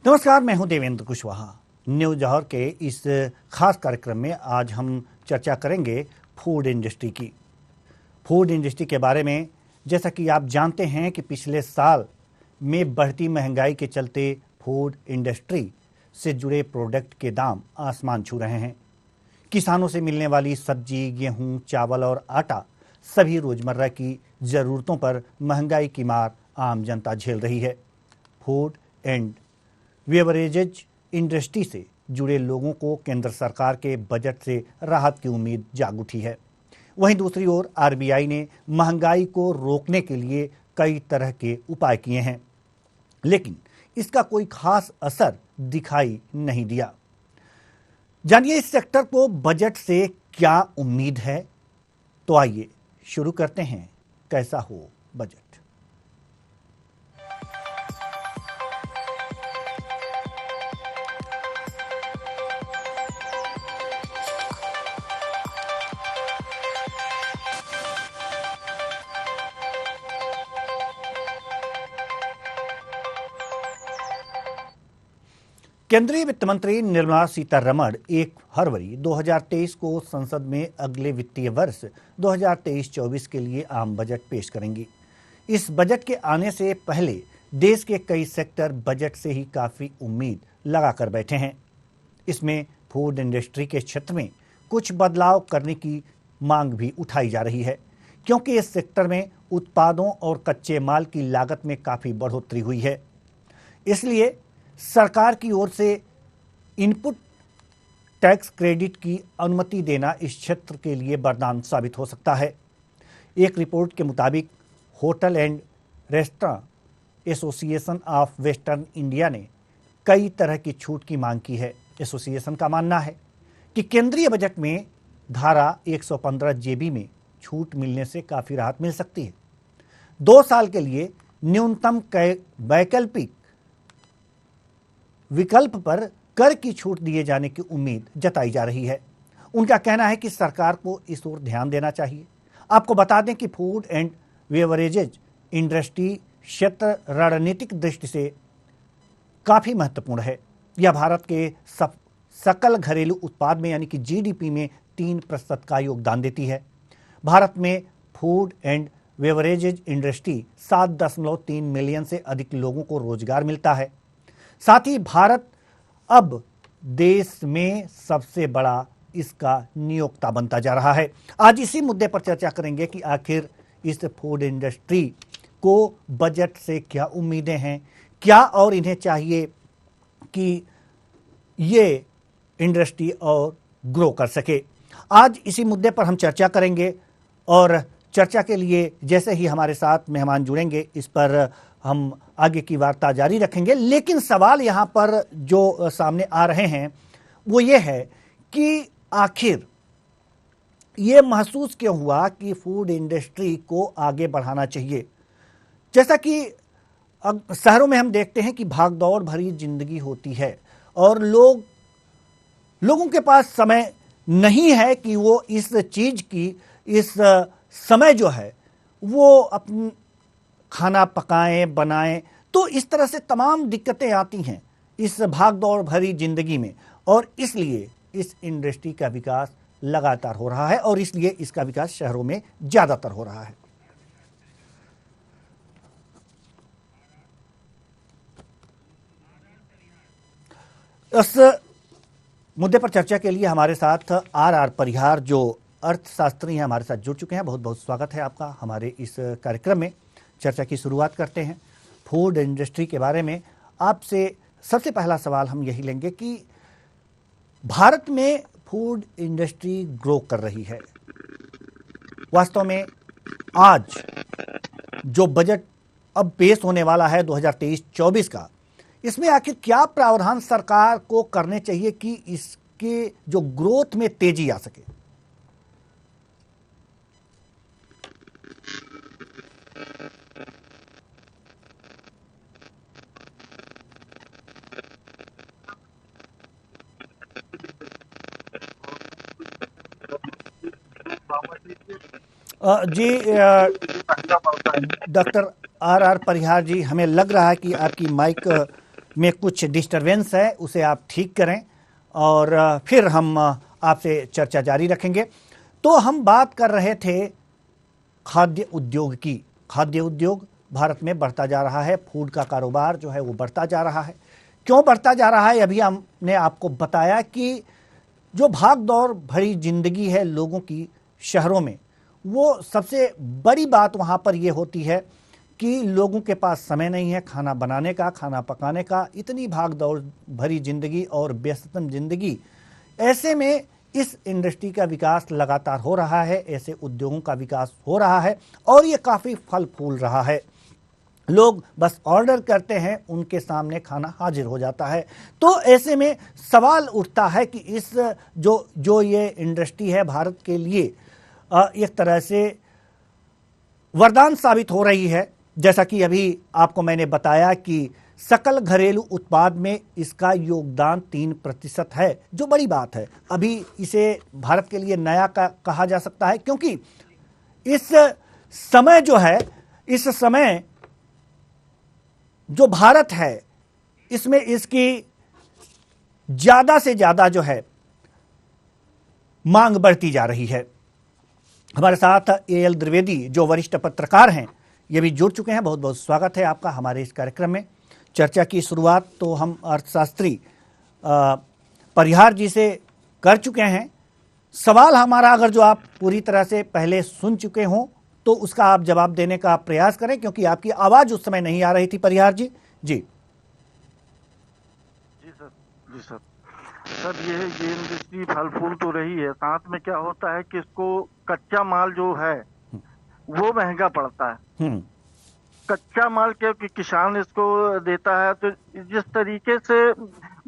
नमस्कार, मैं हूं देवेंद्र कुशवाहा। न्यूज जौहर के इस खास कार्यक्रम में आज हम चर्चा करेंगे फूड इंडस्ट्री की। फूड इंडस्ट्री के बारे में जैसा कि आप जानते हैं कि पिछले साल में बढ़ती महंगाई के चलते फूड इंडस्ट्री से जुड़े प्रोडक्ट के दाम आसमान छू रहे हैं। किसानों से मिलने वाली सब्जी, गेहूं, चावल और आटा सभी रोजमर्रा की ज़रूरतों पर महंगाई की मार आम जनता झेल रही है। फूड एंड बेवरेजेज इंडस्ट्री से जुड़े लोगों को केंद्र सरकार के बजट से राहत की उम्मीद जाग उठी है। वहीं दूसरी ओर आरबीआई ने महंगाई को रोकने के लिए कई तरह के उपाय किए हैं, लेकिन इसका कोई खास असर दिखाई नहीं दिया। जानिए इस सेक्टर को बजट से क्या उम्मीद है। तो आइए शुरू करते हैं कैसा हो बजट। केंद्रीय वित्त मंत्री निर्मला सीतारमण 1 फरवरी 2023 को संसद में अगले वित्तीय वर्ष 2023-24 के लिए आम बजट पेश करेंगी। इस बजट के आने से पहले देश के कई सेक्टर बजट से ही काफ़ी उम्मीद लगाकर बैठे हैं। इसमें फूड इंडस्ट्री के क्षेत्र में कुछ बदलाव करने की मांग भी उठाई जा रही है, क्योंकि इस सेक्टर में उत्पादों और कच्चे माल की लागत में काफ़ी बढ़ोतरी हुई है। इसलिए सरकार की ओर से इनपुट टैक्स क्रेडिट की अनुमति देना इस क्षेत्र के लिए वरदान साबित हो सकता है। एक रिपोर्ट के मुताबिक hotel and restaurant association of western India ने कई तरह की छूट की मांग की है। एसोसिएशन का मानना है कि केंद्रीय बजट में धारा 115 जेबी में छूट मिलने से काफ़ी राहत मिल सकती है। 2 साल के लिए न्यूनतम वैकल्पिक विकल्प पर कर की छूट दिए जाने की उम्मीद जताई जा रही है। उनका कहना है कि सरकार को इस ओर ध्यान देना चाहिए। आपको बता दें कि फूड एंड बेवरेजेज इंडस्ट्री क्षेत्र रणनीतिक दृष्टि से काफ़ी महत्वपूर्ण है। यह भारत के सकल घरेलू उत्पाद में यानी कि जीडीपी में 3% का योगदान देती है। भारत में food and beverages industry 7.3 million से अधिक लोगों को रोजगार मिलता है। साथ ही भारत अब देश में सबसे बड़ा इसका नियोक्ता बनता जा रहा है। आज इसी मुद्दे पर चर्चा करेंगे कि आखिर इस फूड इंडस्ट्री को बजट से क्या उम्मीदें हैं, क्या और इन्हें चाहिए कि ये इंडस्ट्री और ग्रो कर सके। आज इसी मुद्दे पर हम चर्चा करेंगे और चर्चा के लिए जैसे ही हमारे साथ मेहमान जुड़ेंगे इस पर हम आगे की वार्ता जारी रखेंगे। लेकिन सवाल यहाँ पर जो सामने आ रहे हैं वो ये है कि आखिर ये महसूस क्यों हुआ कि फूड इंडस्ट्री को आगे बढ़ाना चाहिए। जैसा कि शहरों में हम देखते हैं कि भागदौड़ भरी जिंदगी होती है और लोगों के पास समय नहीं है कि वो इस चीज़ की इस समय जो है वो अपनी खाना पकाएं, बनाएं। तो इस तरह से तमाम दिक्कतें आती हैं इस भागदौड़ भरी जिंदगी में, और इसलिए इस इंडस्ट्री का विकास लगातार हो रहा है और इसलिए इसका विकास शहरों में ज़्यादातर हो रहा है। इस मुद्दे पर चर्चा के लिए हमारे साथ आर परिहार जो अर्थशास्त्री हैं हमारे साथ जुड़ चुके हैं। बहुत बहुत स्वागत है आपका हमारे इस कार्यक्रम में। चर्चा की शुरुआत करते हैं फूड इंडस्ट्री के बारे में। आपसे सबसे पहला सवाल हम यही लेंगे कि भारत में फूड इंडस्ट्री ग्रो कर रही है। वास्तव में आज जो बजट अब पेश होने वाला है 2023-24 का, इसमें आखिर क्या प्रावधान सरकार को करने चाहिए कि इसके जो ग्रोथ में तेजी आ सके। जी डॉक्टर आर परिहार जी, हमें लग रहा है कि आपकी माइक में कुछ डिस्टरबेंस है, उसे आप ठीक करें और फिर हम आपसे चर्चा जारी रखेंगे। तो हम बात कर रहे थे खाद्य उद्योग की। खाद्य उद्योग भारत में बढ़ता जा रहा है, फूड का कारोबार जो है वो बढ़ता जा रहा है। क्यों बढ़ता जा रहा है, अभी हमने आपको बताया कि जो भाग दौड़ भरी जिंदगी है लोगों की शहरों में, वो सबसे बड़ी बात वहाँ पर ये होती है कि लोगों के पास समय नहीं है खाना बनाने का, खाना पकाने का। इतनी भाग दौड़ भरी जिंदगी और व्यस्ततम जिंदगी, ऐसे में इस इंडस्ट्री का विकास लगातार हो रहा है, ऐसे उद्योगों का विकास हो रहा है और ये काफ़ी फल फूल रहा है। लोग बस ऑर्डर करते हैं, उनके सामने खाना हाजिर हो जाता है। तो ऐसे में सवाल उठता है कि इस जो ये इंडस्ट्री है भारत के लिए एक तरह से वरदान साबित हो रही है। जैसा कि अभी आपको मैंने बताया कि सकल घरेलू उत्पाद में इसका योगदान 3% है, जो बड़ी बात है। अभी इसे भारत के लिए नया कहा जा सकता है, क्योंकि इस समय जो है, इस समय जो भारत है, इसमें इसकी ज़्यादा से ज़्यादा जो है मांग बढ़ती जा रही है। हमारे साथ AL द्विवेदी जो वरिष्ठ पत्रकार हैं, ये भी जुड़ चुके हैं। बहुत बहुत स्वागत है आपका हमारे इस कार्यक्रम में। चर्चा की शुरुआत तो हम अर्थशास्त्री परिहार जी से कर चुके हैं। सवाल हमारा, अगर जो आप पूरी तरह से पहले सुन चुके हों तो उसका आप जवाब देने का प्रयास करें, क्योंकि आपकी आवाज़ उस समय नहीं आ रही थी। परिहार जी। जी जी सर, जी सर। सर ये इंडस्ट्री फल फूल तो रही है, साथ में क्या होता है कि इसको कच्चा माल जो है वो महंगा पड़ता है। कच्चा माल क्योंकि किसान इसको देता है, तो जिस तरीके से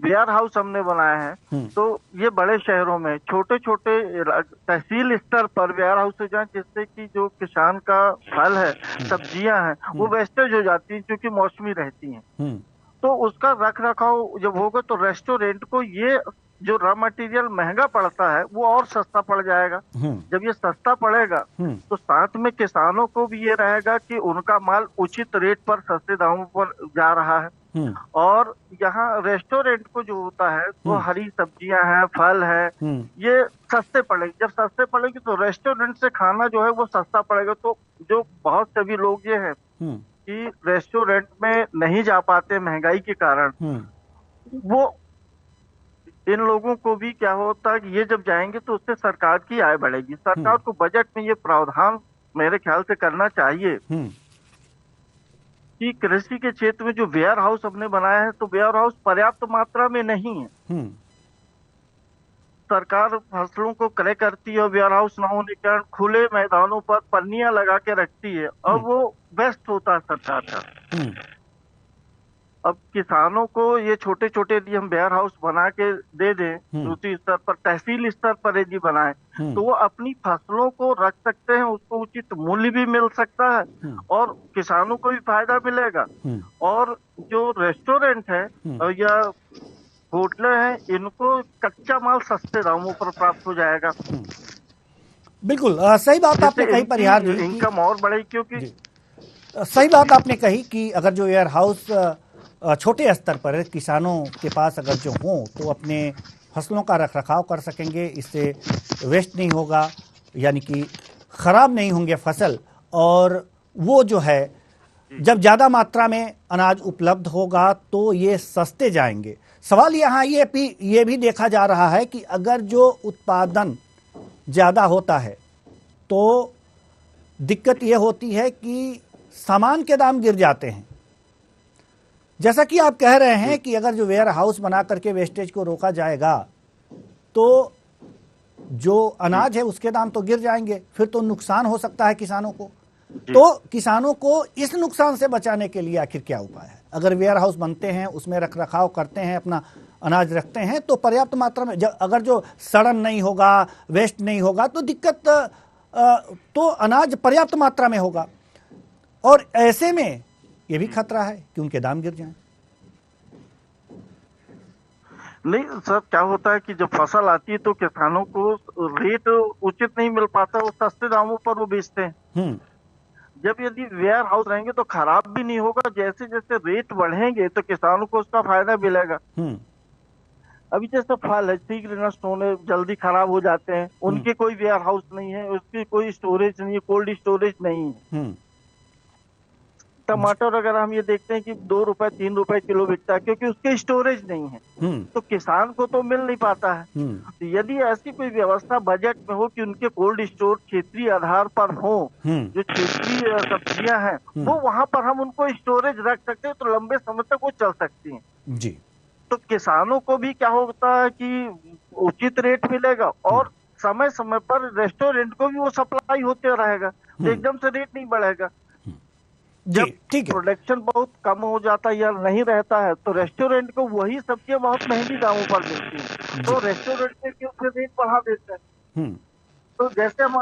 वेयर हाउस हमने बनाया है, तो ये बड़े शहरों में छोटे छोटे तहसील स्तर पर वेयर हाउस हो जाए, जिससे कि जो किसान का फल है, सब्जियां हैं, वो वेस्टेज हो जाती हैं क्योंकि मौसमी रहती हैं। तो उसका रख रखाव जब होगा तो रेस्टोरेंट को ये जो रॉ मटेरियल महंगा पड़ता है वो और सस्ता पड़ जाएगा। जब ये सस्ता पड़ेगा तो साथ में किसानों को भी ये रहेगा कि उनका माल उचित रेट पर सस्ते दामों पर जा रहा है। और यहाँ रेस्टोरेंट को जो होता है वो हरी सब्जियां हैं, फल है, ये सस्ते पड़ेंगे। जब सस्ते पड़ेंगे तो रेस्टोरेंट से खाना जो है वो सस्ता पड़ेगा। तो जो बहुत सभी लोग ये है कि रेस्टोरेंट में नहीं जा पाते महंगाई के कारण, वो इन लोगों को भी क्या होता है कि ये जब जाएंगे तो उससे सरकार की आय बढ़ेगी। सरकार को बजट में ये प्रावधान मेरे ख्याल से करना चाहिए कि कृषि के क्षेत्र में जो वेयर हाउस हमने बनाया है, तो वेयर हाउस पर्याप्त मात्रा में नहीं है। सरकार फसलों को क्रय करती है और वेयर हाउस न होने के कारण खुले मैदानों पर पन्नियां लगा के रखती है और वो बेस्ट होता है सरकार का। अब किसानों को ये छोटे छोटे यदि हम वेयर हाउस बना के दे दें, उसी स्तर पर तहसील स्तर पर यदि बनाए, तो वो अपनी फसलों को रख सकते हैं, उसको उचित मूल्य भी मिल सकता है और किसानों को भी फायदा मिलेगा। और जो रेस्टोरेंट है या होटलें हैं, इनको कच्चा माल सस्ते दामों पर प्राप्त हो जाएगा। बिल्कुल सही बात आपने कही परिहार जी। इनकम और बढ़ेगी, क्योंकि सही बात आपने कही कि अगर जो वेयर हाउस छोटे स्तर पर किसानों के पास अगर जो हों तो अपने फसलों का रखरखाव कर सकेंगे, इससे वेस्ट नहीं होगा, यानी कि ख़राब नहीं होंगे फसल, और वो जो है जब ज़्यादा मात्रा में अनाज उपलब्ध होगा तो ये सस्ते जाएंगे। सवाल यहाँ ये भी देखा जा रहा है कि अगर जो उत्पादन ज़्यादा होता है तो दिक्कत ये होती है कि सामान के दाम गिर जाते हैं। जैसा कि आप कह रहे हैं कि अगर जो वेयर हाउस बना करके वेस्टेज को रोका जाएगा तो जो अनाज है उसके दाम तो गिर जाएंगे, फिर तो नुकसान हो सकता है किसानों को। तो किसानों को इस नुकसान से बचाने के लिए आखिर क्या उपाय है? अगर वेयर हाउस बनते हैं, उसमें रखरखाव करते हैं, अपना अनाज रखते हैं, तो पर्याप्त मात्रा में अगर जो सड़न नहीं होगा, वेस्ट नहीं होगा, तो दिक्कत तो अनाज पर्याप्त मात्रा में होगा। और ऐसे में ये भी खतरा है कि उनके दाम गिर जाएं। नहीं सर, क्या होता है कि जब फसल आती है तो किसानों को रेट उचित नहीं मिल पाता, वो सस्ते दामों पर वो बेचते हैं। जब यदि वेयर हाउस रहेंगे तो खराब भी नहीं होगा, जैसे जैसे रेट बढ़ेंगे तो किसानों को उसका फायदा मिलेगा। अभी जैसे फल है शीघ्र नष्ट होने, जल्दी खराब हो जाते हैं, उनके कोई वेयर हाउस नहीं है, उसकी कोई स्टोरेज नहीं है, कोल्ड स्टोरेज नहीं है। टमाटर अगर हम ये देखते हैं कि 2 रुपए 3 रुपए किलो बिकता है, क्योंकि उसके स्टोरेज नहीं है, तो किसान को तो मिल नहीं पाता है। तो यदि ऐसी कोई व्यवस्था बजट में हो कि उनके कोल्ड स्टोर क्षेत्रीय आधार पर हो, जो क्षेत्रीय सब्जियां हैं वो वहां पर हम उनको स्टोरेज रख सकते हैं, तो लंबे समय तक वो चल सकती हैं जी। तो किसानों को भी क्या होता है कि उचित रेट मिलेगा, और समय समय पर रेस्टोरेंट को भी वो सप्लाई होते रहेगा, तो एकदम से रेट नहीं बढ़ेगा। जब प्रोडक्शन बहुत कम हो जाता है या नहीं रहता है तो रेस्टोरेंट को वही सब्जियां बहुत महंगी दामों पर मिलती हैं, तो रेस्टोरेंट के क्यों रेट बढ़ा देते हैं। तो जैसे हम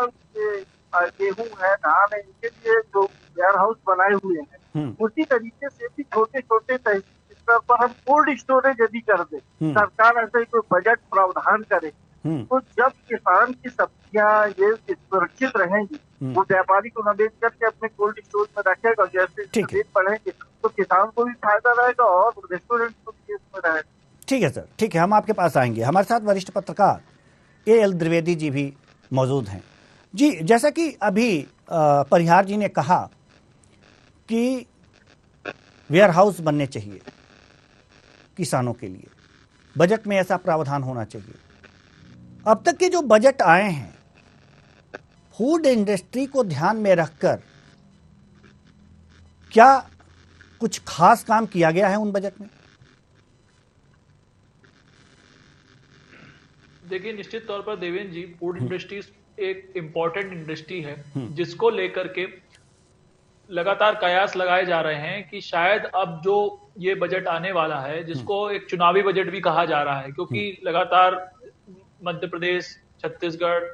गेहूं है, धान है, इनके लिए जो वेयर हाउस बनाए हुए हैं, उसी तरीके से भी छोटे छोटे स्तर पर हम कोल्ड स्टोरेज यदि कर दे, सरकार ऐसे कोई बजट प्रावधान करे, तो जब किसान की सब्जियां ये सुरक्षित रहेंगी, वो व्यापारी को न बेच करके अपने कोल्ड स्टोर में रखेगा, जैसे रेट बढ़ेंगे तो किसान को भी फायदा रहेगा और रेस्टोरेंट को भी इसमें रहेगा। ठीक है सर, ठीक है, हम आपके पास आएंगे। हमारे साथ वरिष्ठ पत्रकार AL द्विवेदी जी भी मौजूद हैं। जी, जैसा कि अभी परिहार जी ने कहा कि वेयर हाउस बनने चाहिए किसानों के लिए, बजट में ऐसा प्रावधान होना चाहिए। अब तक के जो बजट आए हैं फूड इंडस्ट्री को ध्यान में रखकर क्या कुछ खास काम किया गया है उन बजट में? देखिए, निश्चित तौर पर देवेंद्र जी, फूड इंडस्ट्री एक इंपॉर्टेंट इंडस्ट्री है जिसको लेकर के लगातार कयास लगाए जा रहे हैं कि शायद अब जो ये बजट आने वाला है, जिसको एक चुनावी बजट भी कहा जा रहा है, क्योंकि लगातार मध्य प्रदेश, छत्तीसगढ़,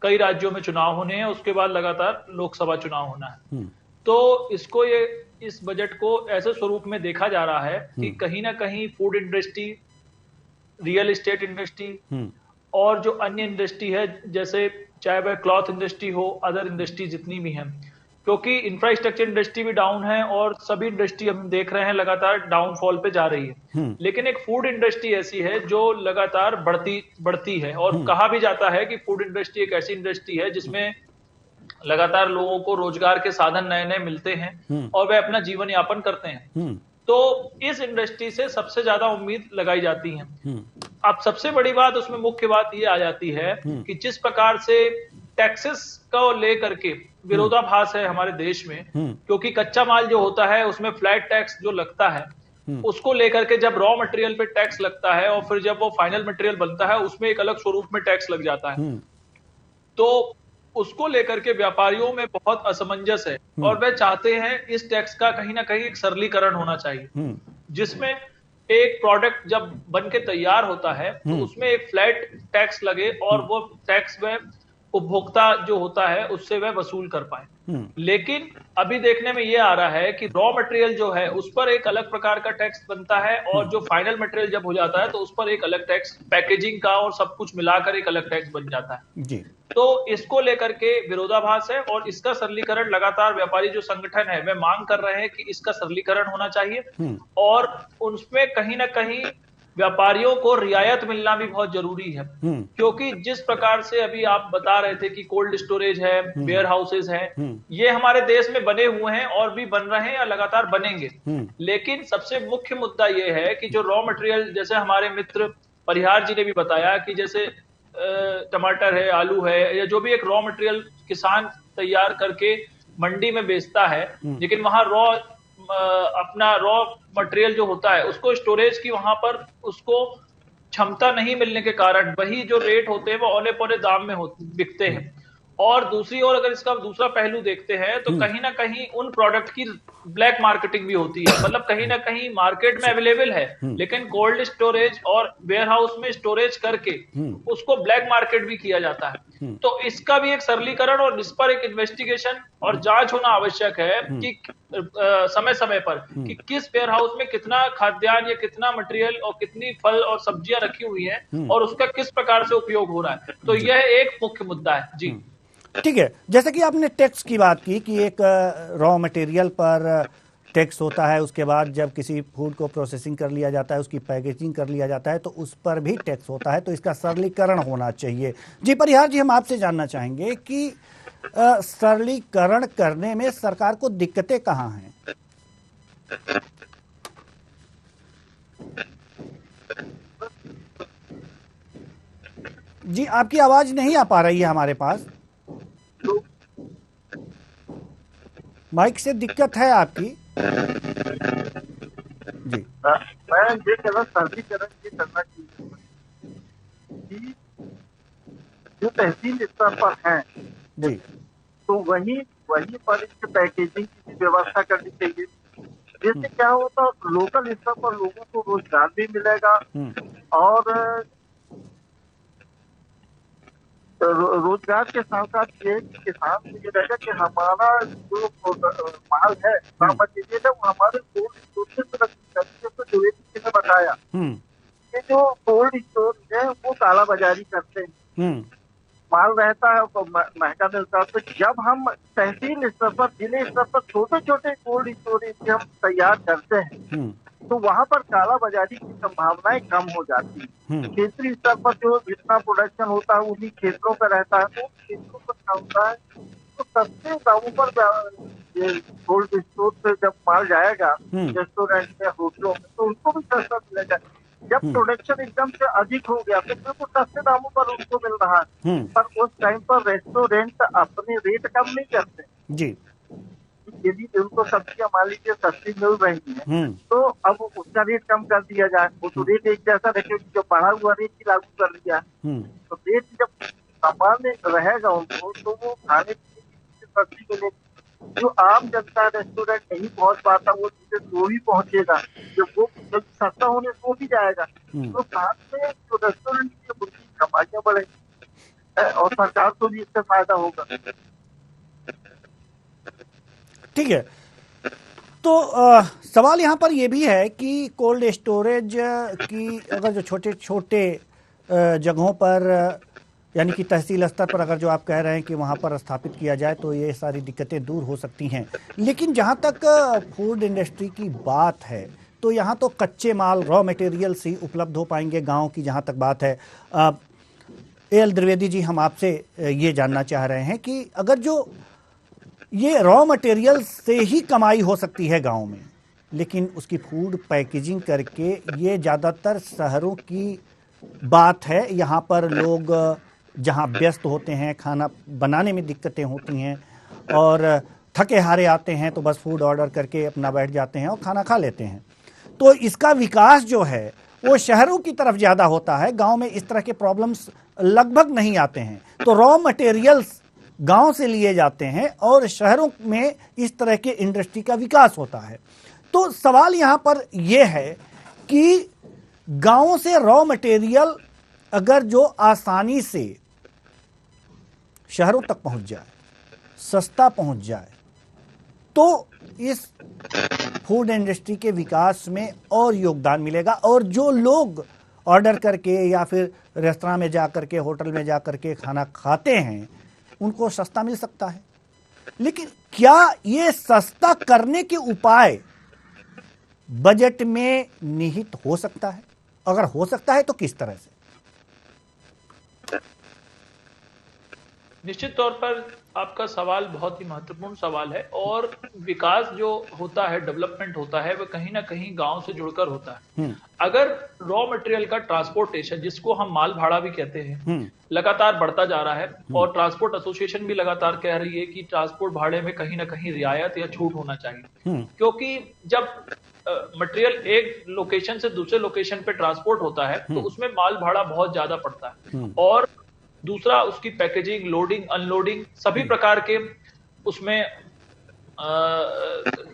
कई राज्यों में चुनाव होने हैं, उसके बाद लगातार लोकसभा चुनाव होना है। तो इसको इस बजट को ऐसे स्वरूप में देखा जा रहा है कि कहीं ना कहीं food industry, real estate industry और जो अन्य इंडस्ट्री है, जैसे चाहे वह क्लॉथ इंडस्ट्री हो, अदर इंडस्ट्री जितनी भी हैं, क्योंकि इंफ्रास्ट्रक्चर इंडस्ट्री भी डाउन है और सभी इंडस्ट्री हम देख रहे हैं लगातार डाउनफॉल पे जा रही है। लेकिन एक फूड इंडस्ट्री ऐसी है जो लगातार बढ़ती है, और कहा भी जाता है कि फूड इंडस्ट्री एक ऐसी इंडस्ट्री है जिसमें लगातार लोगों को रोजगार के साधन नए नए मिलते हैं और वे अपना जीवन यापन करते हैं। तो इस इंडस्ट्री से सबसे ज्यादा उम्मीद लगाई जाती है। अब सबसे बड़ी बात, उसमें मुख्य बात ये आ जाती है कि जिस प्रकार से टैक्सेस को लेकर के विरोधाभास है हमारे देश में, क्योंकि कच्चा माल जो होता है उसमें फ्लैट टैक्स जो लगता है, उसको लेकर के जब रॉ मटेरियल पे टैक्स लगता है और फिर जब वो फाइनल मटेरियल बनता है उसमें एक अलग स्वरूप में टैक्स लग जाता है। तो उसको लेकर के व्यापारियों में बहुत असमंजस है और वे चाहते हैं इस टैक्स का कहीं ना कहीं एक सरलीकरण होना चाहिए, जिसमें एक प्रोडक्ट जब बन के तैयार होता है तो उसमें एक फ्लैट टैक्स लगे और वो टैक्स वह उपभोक्ता जो होता है उससे वह वसूल कर पाए। लेकिन अभी देखने में यह आ रहा है कि रॉ मटेरियल जो है उस पर एक अलग प्रकार का टैक्स बनता है और जो फाइनल मटेरियल जब हो जाता है तो उस पर एक अलग टैक्स, पैकेजिंग का और सब कुछ मिलाकर एक अलग टैक्स बन जाता है जी। तो इसको लेकर के विरोधाभास है और इसका सरलीकरण लगातार व्यापारी जो संगठन है वे मांग कर रहे हैं कि इसका सरलीकरण होना चाहिए और उसमें कहीं ना कहीं व्यापारियों को रियायत मिलना भी बहुत जरूरी है, क्योंकि जिस प्रकार से अभी आप बता रहे थे कि कोल्ड स्टोरेज है, वेयर हाउसेज हैं, ये हमारे देश में बने हुए हैं और भी बन रहे हैं या लगातार बनेंगे। लेकिन सबसे मुख्य मुद्दा ये है कि जो रॉ मटेरियल, जैसे हमारे मित्र परिहार जी ने भी बताया कि जैसे टमाटर है, आलू है, या जो भी एक रॉ मटेरियल किसान तैयार करके मंडी में बेचता है, लेकिन वहां अपना रॉ मटेरियल जो होता है उसको स्टोरेज की वहां पर उसको क्षमता नहीं मिलने के कारण वही जो रेट होते हैं वो औने पौने दाम में बिकते हैं। और दूसरी ओर अगर इसका दूसरा पहलू देखते हैं तो कहीं ना कहीं उन प्रोडक्ट की ब्लैक मार्केटिंग भी होती है, मतलब कहीं ना कहीं मार्केट में अवेलेबल है लेकिन कोल्ड स्टोरेज और वेयर हाउस में स्टोरेज करके उसको ब्लैक मार्केट भी किया जाता है। तो इसका भी एक सरलीकरण और इस पर एक इन्वेस्टिगेशन और जांच होना आवश्यक है कि समय समय पर कि किस वेयर हाउस में कितना खाद्यान्न या कितना मटेरियल और कितनी फल और सब्जियां रखी हुई हैं और उसका किस प्रकार से उपयोग हो रहा है। तो यह एक मुख्य मुद्दा है जी। ठीक है, जैसे कि आपने टैक्स की बात की कि एक रॉ मटेरियल पर टैक्स होता है, उसके बाद जब किसी फूड को प्रोसेसिंग कर लिया जाता है, उसकी पैकेजिंग कर लिया जाता है, तो उस पर भी टैक्स होता है, तो इसका सरलीकरण होना चाहिए। जी परिहार जी, हम आपसे जानना चाहेंगे कि सरलीकरण करने में सरकार को दिक्कतें कहाँ हैं? जी, आपकी आवाज नहीं आ पा रही है हमारे पास, माइक से दिक्कत है आपकी। जी, मैं ये कहना सरलीकरण ये करना चाहिए कि जो तहसील स्तर पर है जी, तो वही पर इसकी पैकेजिंग की व्यवस्था करनी चाहिए। जिससे क्या होता है, लोकल स्तर पर लोगों को रोजगार भी मिलेगा और रोजगार के साथ साथ ये किसान को ये रहेगा कि हमारा जो माल है, रॉ मटेरियल है, वो हमारे कोल्ड स्टोर से सुरक्षित है। जैसे जो ने बताया कि जो कोल्ड स्टोर है वो काला बाजारी करते हैं, माल रहता है तो महंगा मिलता है। तो जब हम तहसील स्तर पर, जिले स्तर पर छोटे छोटे कोल्ड स्टोरेज हम तैयार करते हैं तो वहाँ पर काला बाजारी की संभावनाएं कम हो जाती है। क्षेत्रीय स्तर पर जो जितना प्रोडक्शन होता है उन्हीं क्षेत्रों पर रहता है, तो क्षेत्रों पर क्या होता है, तो सस्ते दामों पर ये कोल्ड स्टोर से जब माल जाएगा रेस्टोरेंट में, होटलों में, तो उनको भी सस्ता मिलेगा। जब प्रोडक्शन एकदम से अधिक हो गया तो फिर वो सस्ते दामों पर उनको मिल रहा है, पर उस टाइम पर रेस्टोरेंट अपने रेट कम नहीं करते जी। यदि उनको सब्जियां मान लीजिए सस्ती मिल रही है तो अब उसका रेट कम कर दिया जाए। वो तो रेट एक जैसा रखे, जो बढ़ा हुआ रेट ही लागू कर दिया तो रेट जब सामान्य रहेगा उनको तो वो खाने पीने की सब्जी मिलेगी। जो आम जनता रेस्टोरेंट नहीं पहुंच पाता वो वो भी पहुंचेगा, जब वो सस्ता होने वो भी जाएगा। तो साथ में जो रेस्टोरेंट की उनकी कमाइयां बढ़ेगी और सरकार को भी इससे फायदा होगा। ठीक है, तो सवाल यहाँ पर यह भी है कि कोल्ड स्टोरेज की अगर जो छोटे छोटे जगहों पर यानी कि तहसील स्तर पर अगर जो आप कह रहे हैं कि वहाँ पर स्थापित किया जाए तो ये सारी दिक्कतें दूर हो सकती हैं, लेकिन जहाँ तक फूड इंडस्ट्री की बात है तो यहाँ तो कच्चे माल रॉ मटेरियल्स ही उपलब्ध हो पाएंगे गाँव की जहाँ तक बात है। एल द्विवेदी जी, हम आपसे ये जानना चाह रहे हैं कि अगर जो ये रॉ मटेरियल से ही कमाई हो सकती है गांव में, लेकिन उसकी फूड पैकेजिंग करके ये ज़्यादातर शहरों की बात है। यहाँ पर लोग जहाँ व्यस्त होते हैं, खाना बनाने में दिक्कतें होती हैं और थके हारे आते हैं तो बस फूड ऑर्डर करके अपना बैठ जाते हैं और खाना खा लेते हैं। तो इसका विकास जो है वो शहरों की तरफ ज़्यादा होता है, गाँव में इस तरह के प्रॉब्लम्स लगभग नहीं आते हैं। तो रॉ मटेरियल्स गांव से लिए जाते हैं और शहरों में इस तरह के इंडस्ट्री का विकास होता है। तो सवाल यहां पर यह है कि गांवों से रॉ मटेरियल अगर जो आसानी से शहरों तक पहुंच जाए, सस्ता पहुंच जाए, तो इस फूड इंडस्ट्री के विकास में और योगदान मिलेगा और जो लोग ऑर्डर करके या फिर रेस्तरां में जा करके, होटल में जा करके खाना खाते हैं उनको सस्ता मिल सकता है। लेकिन क्या ये सस्ता करने के उपाय बजट में निहित हो सकता है? अगर हो सकता है तो किस तरह से? निश्चित तौर पर आपका सवाल बहुत ही महत्वपूर्ण सवाल है और विकास जो होता है, डेवलपमेंट होता है, वह कहीं ना कहीं गांव से जुड़कर होता है। अगर रॉ मटेरियल का ट्रांसपोर्टेशन, जिसको हम माल भाड़ा भी कहते हैं, लगातार बढ़ता जा रहा है और ट्रांसपोर्ट एसोसिएशन भी लगातार कह रही है कि ट्रांसपोर्ट भाड़े में कहीं ना कहीं रियायत या छूट होना चाहिए, क्योंकि जब मटेरियल एक लोकेशन से दूसरे लोकेशन पे ट्रांसपोर्ट होता है तो उसमें माल भाड़ा बहुत ज्यादा पड़ता है और दूसरा उसकी पैकेजिंग, लोडिंग, अनलोडिंग, सभी प्रकार के उसमें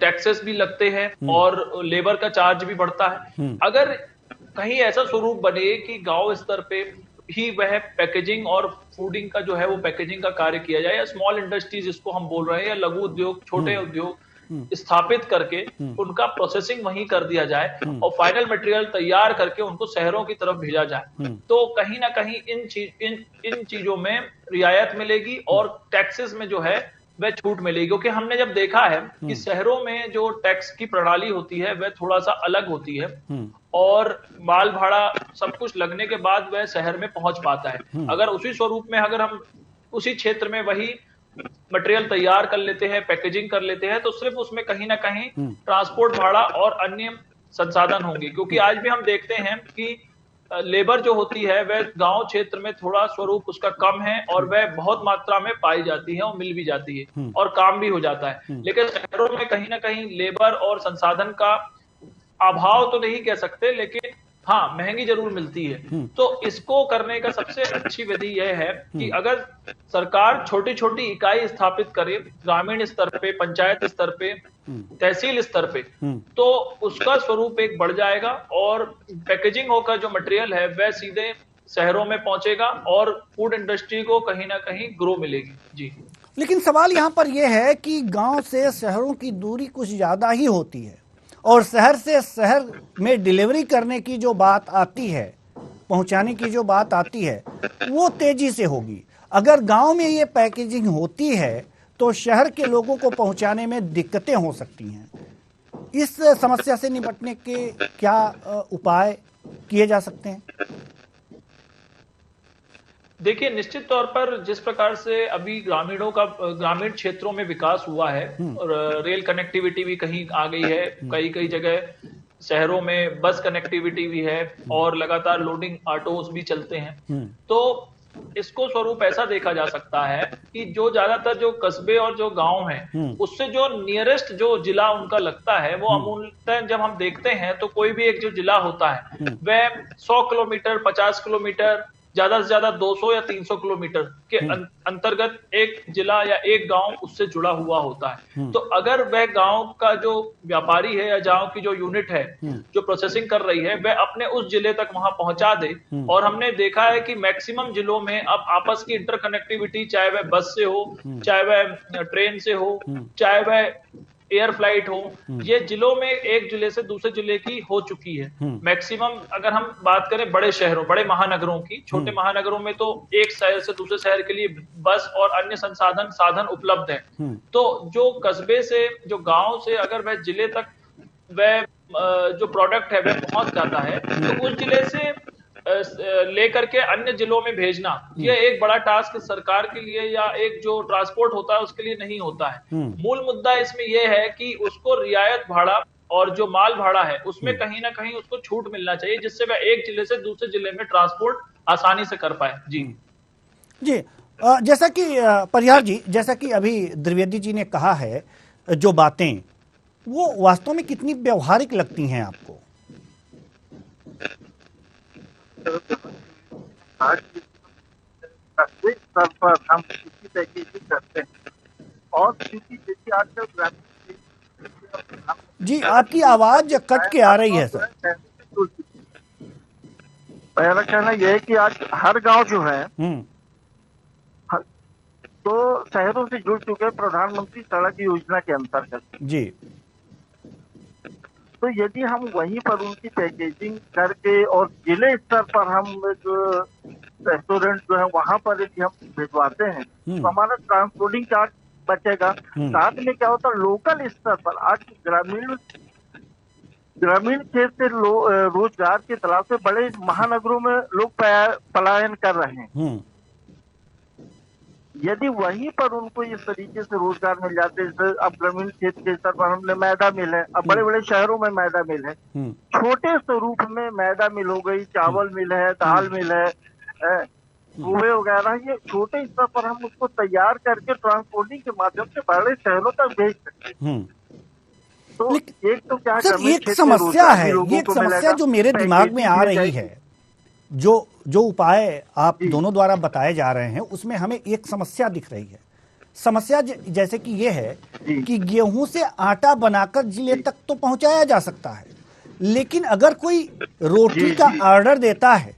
टैक्सेस भी लगते हैं और लेबर का चार्ज भी बढ़ता है। अगर कहीं ऐसा स्वरूप बने कि गांव स्तर पे ही वह पैकेजिंग और फूडिंग का जो है वो पैकेजिंग का कार्य किया जाए, या स्मॉल इंडस्ट्रीज जिसको हम बोल रहे हैं, या लघु उद्योग, छोटे उद्योग स्थापित करके उनका प्रोसेसिंग वहीं कर दिया जाए और फाइनल मटेरियल तैयार करके उनको शहरों की तरफ भेजा जाए, तो कहीं ना कहीं इन चीजों में रियायत मिलेगी और टैक्सेस में जो है वह छूट मिलेगी। क्योंकि हमने जब देखा है कि शहरों में जो टैक्स की प्रणाली होती है वह थोड़ा सा अलग होती है और माल भाड़ा सब कुछ लगने के बाद वह शहर में पहुंच पाता है। अगर उसी स्वरूप में अगर हम उसी क्षेत्र में वही मटेरियल तैयार कर लेते हैं, पैकेजिंग कर लेते हैं, तो सिर्फ उसमें कहीं ना कहीं ट्रांसपोर्ट भाड़ा और अन्य संसाधन होंगे। क्योंकि आज भी हम देखते हैं कि लेबर जो होती है वह गांव क्षेत्र में थोड़ा स्वरूप उसका कम है और वह बहुत मात्रा में पाई जाती है और मिल भी जाती है और काम भी हो जाता है। लेकिन शहरों में कहीं ना कहीं लेबर और संसाधन का अभाव तो नहीं कह सकते, लेकिन हाँ महंगी जरूर मिलती है। तो इसको करने का सबसे अच्छी विधि यह है कि अगर सरकार छोटी छोटी इकाई स्थापित करे ग्रामीण स्तर पे, पंचायत स्तर पे, तहसील स्तर पे, तो उसका स्वरूप एक बढ़ जाएगा और पैकेजिंग होकर जो मटेरियल है वह सीधे शहरों में पहुंचेगा और फूड इंडस्ट्री को कहीं ना कहीं ग्रो मिलेगी। जी, लेकिन सवाल यहाँ पर यह है कि गांव से शहरों की दूरी कुछ ज्यादा ही होती है और शहर से शहर में डिलीवरी करने की जो बात आती है, पहुंचाने की जो बात आती है, वो तेजी से होगी। अगर गांव में ये पैकेजिंग होती है तो शहर के लोगों को पहुंचाने में दिक्कतें हो सकती हैं। इस समस्या से निपटने के क्या उपाय किए जा सकते हैं? देखिए, निश्चित तौर पर जिस प्रकार से अभी ग्रामीण क्षेत्रों में विकास हुआ है और रेल कनेक्टिविटी भी कहीं आ गई है, कई जगह शहरों में बस कनेक्टिविटी भी है और लगातार लोडिंग ऑटोस भी चलते हैं, तो इसको स्वरूप ऐसा देखा जा सकता है कि जो ज्यादातर जो कस्बे और जो गांव हैं उससे जो नियरेस्ट जो जिला उनका लगता है वो अमूलतः जब हम देखते हैं तो कोई भी एक जो जिला होता है वह 100 किलोमीटर, 50 किलोमीटर, ज्यादा से ज्यादा 200 या 300 किलोमीटर के अंतर्गत एक जिला या एक गांव उससे जुड़ा हुआ होता है। तो अगर वह गांव का जो व्यापारी है या गांव की जो यूनिट है जो प्रोसेसिंग कर रही है वह अपने उस जिले तक वहां पहुंचा दे, और हमने देखा है कि मैक्सिमम जिलों में अब आपस की इंटरकनेक्टिविटी, चाहे वह बस से हो, चाहे वह ट्रेन से हो, चाहे वह एयर फ्लाइट हो, ये जिलों में एक जिले से दूसरे जिले की हो चुकी है। मैक्सिमम अगर हम बात करें बड़े शहरों, बड़े महानगरों की, छोटे महानगरों में तो एक शहर से दूसरे शहर के लिए बस और अन्य साधन उपलब्ध है। तो जो कस्बे से, जो गांव से अगर वह जिले तक वह जो प्रोडक्ट है वह पहुंच जाता है तो उस जिले से लेकर के अन्य जिलों में भेजना यह एक बड़ा टास्क सरकार के लिए या एक जो ट्रांसपोर्ट होता है उसके लिए नहीं होता है। मूल मुद्दा इसमें यह है कि उसको रियायत भाड़ा और जो माल भाड़ा है उसमें कहीं ना कहीं उसको छूट मिलना चाहिए, जिससे वह एक जिले से दूसरे जिले में ट्रांसपोर्ट आसानी से कर पाए। जी जी, जैसा कि परिहार जी, जैसा कि अभी द्विवेदी जी ने कहा है, जो बातें वो वास्तव में कितनी व्यवहारिक लगती हैं आपको? आज स्तर पर हम किसी पैकेजिंग करते हैं और क्योंकि जैसे आजकल जी आपकी आवाज कट के आ रही है सर। पहला कहना यह है कि आज हर गांव जो है तो शहरों से जुड़ चुके हैं प्रधानमंत्री सड़क योजना के अंतर्गत जी। तो यदि हम वहीं पर उनकी पैकेजिंग करके और जिले स्तर पर हम जो रेस्टोरेंट जो है वहां पर यदि हम भिजवाते हैं तो हमारा ट्रांसपोर्टिंग चार्ज बचेगा। साथ में क्या होता है, लोकल स्तर पर आज ग्रामीण क्षेत्र से रोजगार की तलाश से बड़े महानगरों में लोग पलायन कर रहे हैं। यदि वहीं पर उनको इस तरीके से रोजगार मिल जाते, जैसे अब ग्रामीण क्षेत्र के स्तर पर हमने मैदा मिल है, अब बड़े बड़े शहरों में मैदा मिल है, छोटे स्वरूप में मैदा मिल हो गई, चावल मिल है, दाल मिल है, पोहे वगैरह, ये छोटे स्तर पर हम उसको तैयार करके ट्रांसपोर्टिंग के माध्यम से बड़े शहरों तक भेज सकते हैं। तो एक तो क्या सर, एक समस्या है, ये एक समस्या जो मेरे दिमाग में आ रही है, जो उपाय आप दोनों द्वारा बताए जा रहे हैं उसमें हमें एक समस्या दिख रही है। समस्या जैसे कि ये है कि गेहूं से आटा बनाकर जिले तक तो पहुंचाया जा सकता है, लेकिन अगर कोई रोटी का ऑर्डर देता है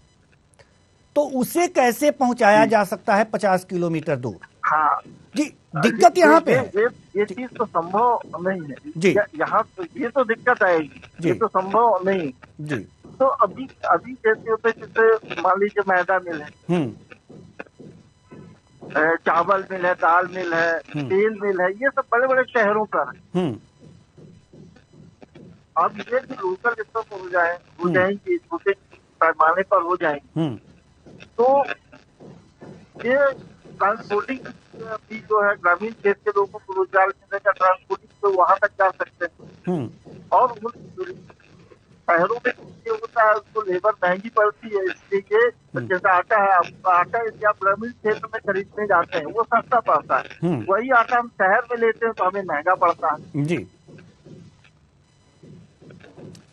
तो उसे कैसे पहुंचाया जा सकता है 50 किलोमीटर दूर? हाँ जी, दिक्कत यहाँ पे है। ये चीज तो संभव नहीं है जी। यहाँ तो ये तो दिक्कत आएगी, ये तो संभव नहीं जी। तो अभी कैसे होते, जैसे मान लीजिए मैदा मिल है, चावल मिल है, दाल मिल है, तेल मिल है, ये सब बड़े बड़े शहरों पर है। अब ये जो लोकल स्तर पर हो जाएंगे, छोटे पैमाने पर हो जाएंगे, तो ये ट्रांसपोर्टिंग भी जो है ग्रामीण क्षेत्र के लोगों को रोजगार मिलेगा, ट्रांसपोर्टिंग तो वहां तक जा सकते हैं। और उन शहरों में ये होता है, उसको लेबर महंगी पड़ती है, इसलिए जैसे आटा है, आटा यदि आप ग्रामीण क्षेत्र में खरीदने जाते हैं वो सस्ता पड़ता है, वही आटा हम शहर में लेते हैं तो हमें महंगा पड़ता है। जी।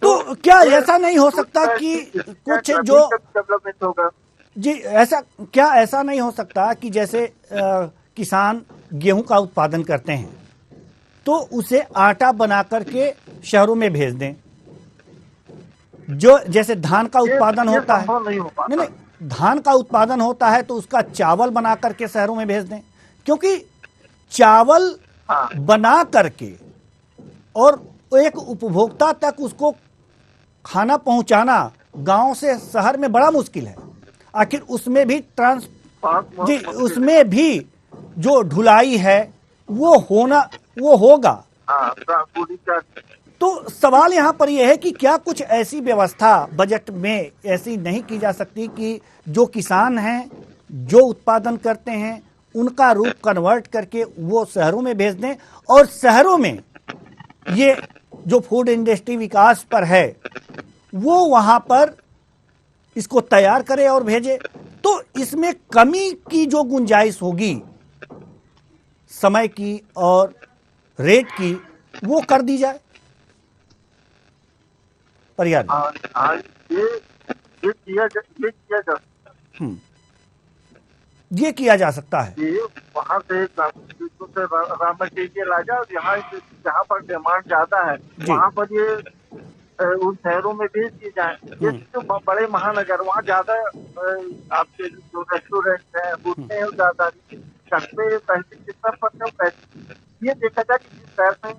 तो क्या ऐसा नहीं हो सकता कि कुछ जो डेवलपमेंट होगा? जी, ऐसा नहीं हो सकता कि जैसे किसान गेहूं का उत्पादन करते हैं तो उसे आटा बना करके शहरों में भेज दें, जो जैसे धान का उत्पादन होता है, नहीं, धान का उत्पादन होता है तो उसका चावल बना करके शहरों में भेज दें, क्योंकि चावल बना करके और एक उपभोक्ता तक उसको खाना पहुंचाना गांव से शहर में बड़ा मुश्किल है। आखिर उसमें भी उसमें भी जो ढुलाई है वो होगा। तो सवाल यहाँ पर यह है कि क्या कुछ ऐसी व्यवस्था बजट में ऐसी नहीं की जा सकती कि जो किसान हैं, जो उत्पादन करते हैं, उनका रूप कन्वर्ट करके वो शहरों में भेज दें, और शहरों में ये जो फूड इंडस्ट्री विकास पर है वो वहां पर इसको तैयार करे और भेजे, तो इसमें कमी की जो गुंजाइश होगी समय की और रेट की, वो कर दी जाए। परियार ये किया जा सकता है। वहाँ से रॉ मटेरियल आ जाए, जहाँ पर डिमांड ज्यादा है वहाँ पर ये उन शहरों में भेज दिए जाए। ये जो बड़े महानगर, वहाँ ज्यादा आपके जो रेस्टोरेंट है होते हैं ज्यादा पैसे कितना पैसे, ये देखा जाए कि जिस शहर में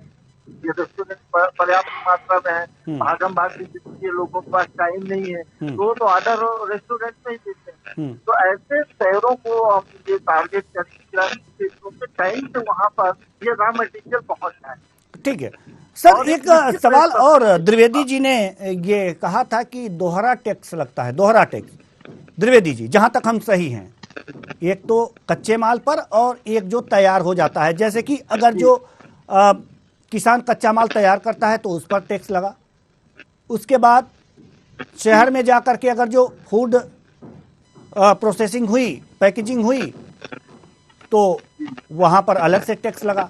ये रेस्टोरेंट पर्याप्त मात्रा में है, भागम भाग के लोगों के पास टाइम नहीं है तो ऑर्डर रेस्टोरेंट में ही देते हैं। तो ऐसे शहरों को हम ये टारगेट करेंगे टाइम से वहाँ पर ये रॉ मटेरियल पहुँच जाए। ठीक है सर, एक सवाल और, द्विवेदी जी ने ये कहा था कि दोहरा टैक्स लगता है, दोहरा टैक्स। द्विवेदी जी, जहां तक हम सही हैं, एक तो कच्चे माल पर और एक जो तैयार हो जाता है, जैसे कि अगर जो किसान कच्चा माल तैयार करता है तो उस पर टैक्स लगा, उसके बाद शहर में जाकर के अगर जो फूड प्रोसेसिंग हुई, पैकेजिंग हुई, तो वहां पर अलग से टैक्स लगा।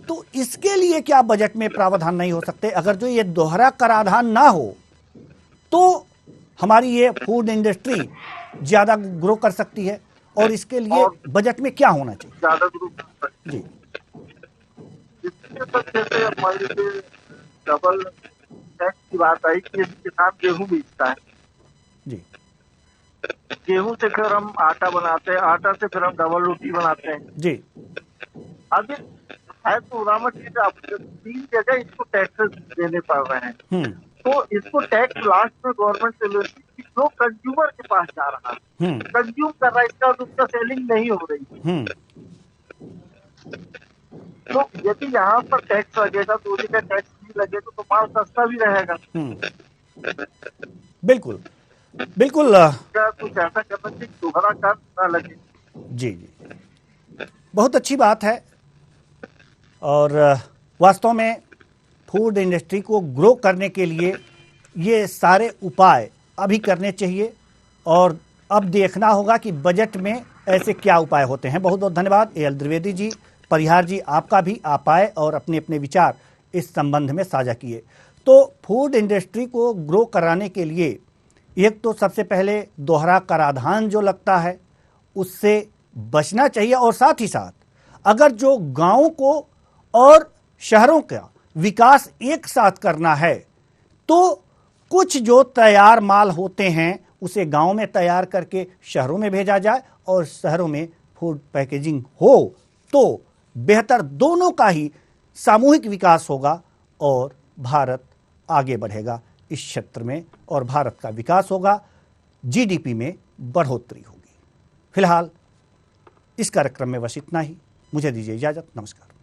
तो इसके लिए क्या बजट में प्रावधान नहीं हो सकते? अगर जो ये दोहरा कराधान ना हो तो हमारी ये फूड इंडस्ट्री ज्यादा ग्रो कर सकती है, और इसके लिए बजट में क्या होना चाहिए? ज्यादा ग्रो कर सकती जी, डबल टैक्स की बात आई कि किसान गेहूं बेचता है जी, गेहूं से फिर हम आटा बनाते हैं, आटा से फिर हम डबल रोटी बनाते हैं जी। अब है तो रॉ मटेरियल 3 जगह इसको टैक्सेस देने पड़ रहे हैं, तो इसको टैक्स लास्ट में गवर्नमेंट से लेती, जो कंज्यूमर के पास जा रहा है, कंज्यूम कर रहा है, इसका उसका सेलिंग नहीं हो रही। तो यदि यहाँ पर टैक्स लगेगा तो उसी का टैक्स नहीं लगेगा तो माल सस्ता भी रहेगा। बिल्कुल बिल्कुल, क्या कुछ ऐसा करना चाहिए दोहरा कर ना लगे। जी जी, बहुत अच्छी बात है, और वास्तव में फूड इंडस्ट्री को ग्रो करने के लिए ये सारे उपाय अभी करने चाहिए, और अब देखना होगा कि बजट में ऐसे क्या उपाय होते हैं। बहुत बहुत धन्यवाद एल द्विवेदी जी, परिहार जी, आपका भी, आप आए और अपने अपने विचार इस संबंध में साझा किए। तो फूड इंडस्ट्री को ग्रो कराने के लिए एक तो सबसे पहले दोहरा कराधान जो लगता है उससे बचना चाहिए, और साथ ही साथ अगर जो गाँव को और शहरों का विकास एक साथ करना है तो कुछ जो तैयार माल होते हैं उसे गांव में तैयार करके शहरों में भेजा जाए, और शहरों में फूड पैकेजिंग हो तो बेहतर दोनों का ही सामूहिक विकास होगा और भारत आगे बढ़ेगा इस क्षेत्र में और भारत का विकास होगा, जीडीपी में बढ़ोतरी होगी। फिलहाल इस कार्यक्रम में बस इतना ही। मुझे दीजिए इजाजत। नमस्कार।